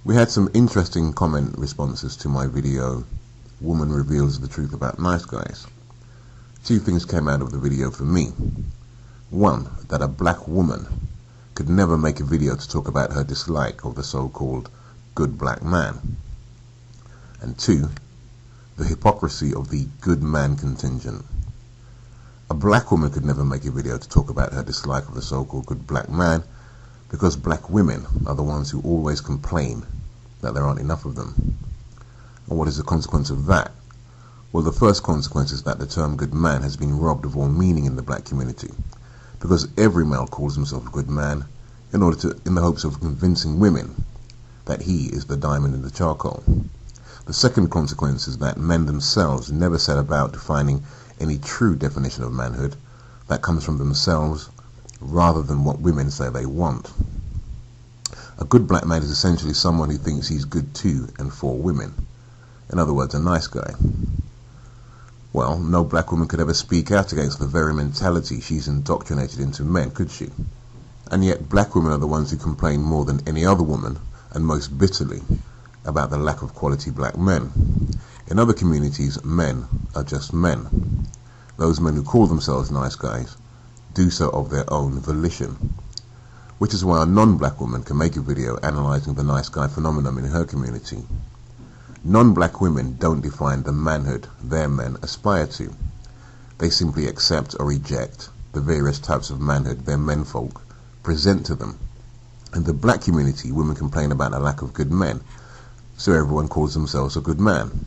We had some interesting comment responses to my video, Woman Reveals the Truth About Nice Guys. Two things came out of the video for me. One, that a black woman could never make a video to talk about her dislike of the so-called good black man. And two, the hypocrisy of the good man contingent. A black woman could never make a video to talk about her dislike of the so-called good black man because black women are the ones who always complain that there aren't enough of them. And what is the consequence of that? Well, the first consequence is that the term good man has been robbed of all meaning in the black community, because every male calls himself a good man in the hopes of convincing women that he is the diamond in the charcoal. The second consequence is that men themselves never set about defining any true definition of manhood that comes from themselves rather than what women say they want. A good black man is essentially someone who thinks he's good to and for women. In other words, a nice guy. Well, no black woman could ever speak out against the very mentality she's indoctrinated into men, could she? And yet black women are the ones who complain more than any other woman, and most bitterly, about the lack of quality black men. In other communities, men are just men. Those men who call themselves nice guys do so of their own volition. Which is why a non-black woman can make a video analysing the nice guy phenomenon in her community. Non-black women don't define the manhood their men aspire to. They simply accept or reject the various types of manhood their menfolk present to them. In the black community, women complain about a lack of good men, so everyone calls themselves a good man.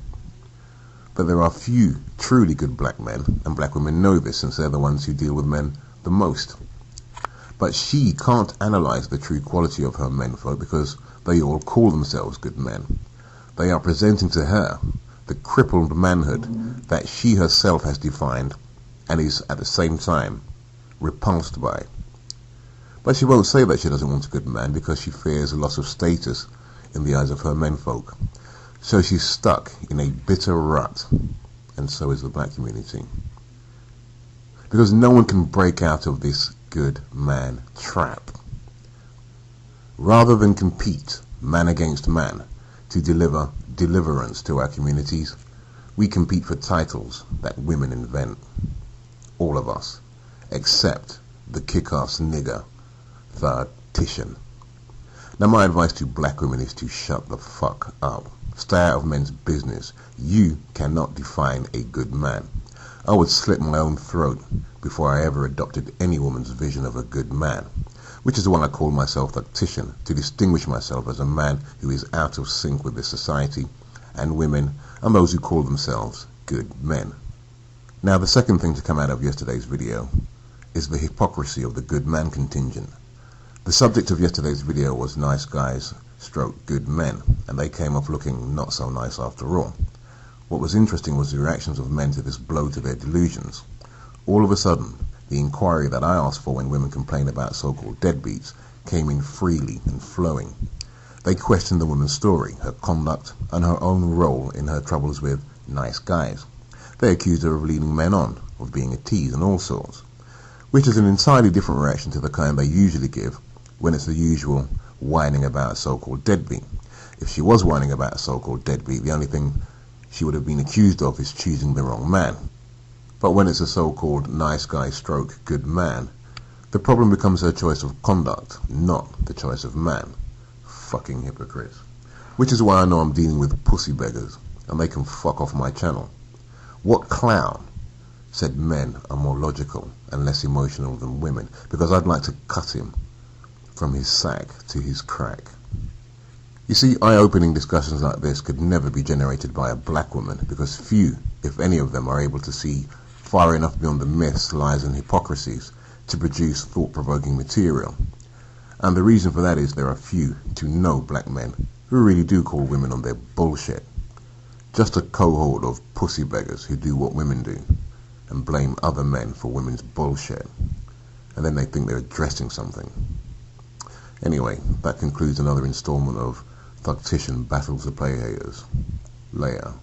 But there are few truly good black men, and black women know this since they're the ones who deal with men the most. But she can't analyse the true quality of her menfolk because they all call themselves good men. They are presenting to her the crippled manhood that she herself has defined and is at the same time repulsed by. But she won't say that she doesn't want a good man because she fears a loss of status in the eyes of her menfolk. So she's stuck in a bitter rut, and so is the black community. Because no one can break out of this good man trap. Rather than compete man against man to deliver deliverance to our communities, we compete for titles that women invent. All of us, except the kick-ass nigger, Thugtician. Now my advice to black women is to shut the fuck up. Stay out of men's business. You cannot define a good man. I would slit my own throat before I ever adopted any woman's vision of a good man, which is why I call myself Thugtician, to distinguish myself as a man who is out of sync with this society and women and those who call themselves good men. Now the second thing to come out of yesterday's video is the hypocrisy of the good man contingent. The subject of yesterday's video was nice guys stroke good men, and they came off looking not so nice after all. What was interesting was the reactions of men to this blow to their delusions. All of a sudden, the inquiry that I asked for when women complain about so-called deadbeats came in freely and flowing. They questioned the woman's story, her conduct, and her own role in her troubles with nice guys. They accused her of leading men on, of being a tease and all sorts, which is an entirely different reaction to the kind they usually give when it's the usual whining about a so-called deadbeat. If she was whining about a so-called deadbeat, the only thing she would have been accused of is choosing the wrong man. But when it's a so-called nice guy stroke good man, the problem becomes her choice of conduct, not the choice of man. Fucking hypocrites. Which is why I know I'm dealing with pussy beggars, and they can fuck off my channel. What clown said men are more logical and less emotional than women? Because I'd like to cut him from his sack to his crack. You see, eye-opening discussions like this could never be generated by a black woman, because few, if any of them, are able to see far enough beyond the myths, lies and hypocrisies to produce thought-provoking material. And the reason for that is there are few to no black men who really do call women on their bullshit. Just a cohort of pussy beggars who do what women do and blame other men for women's bullshit. And then they think they're addressing something. Anyway, that concludes another installment of Thugtician Battles the Play Haters. Later.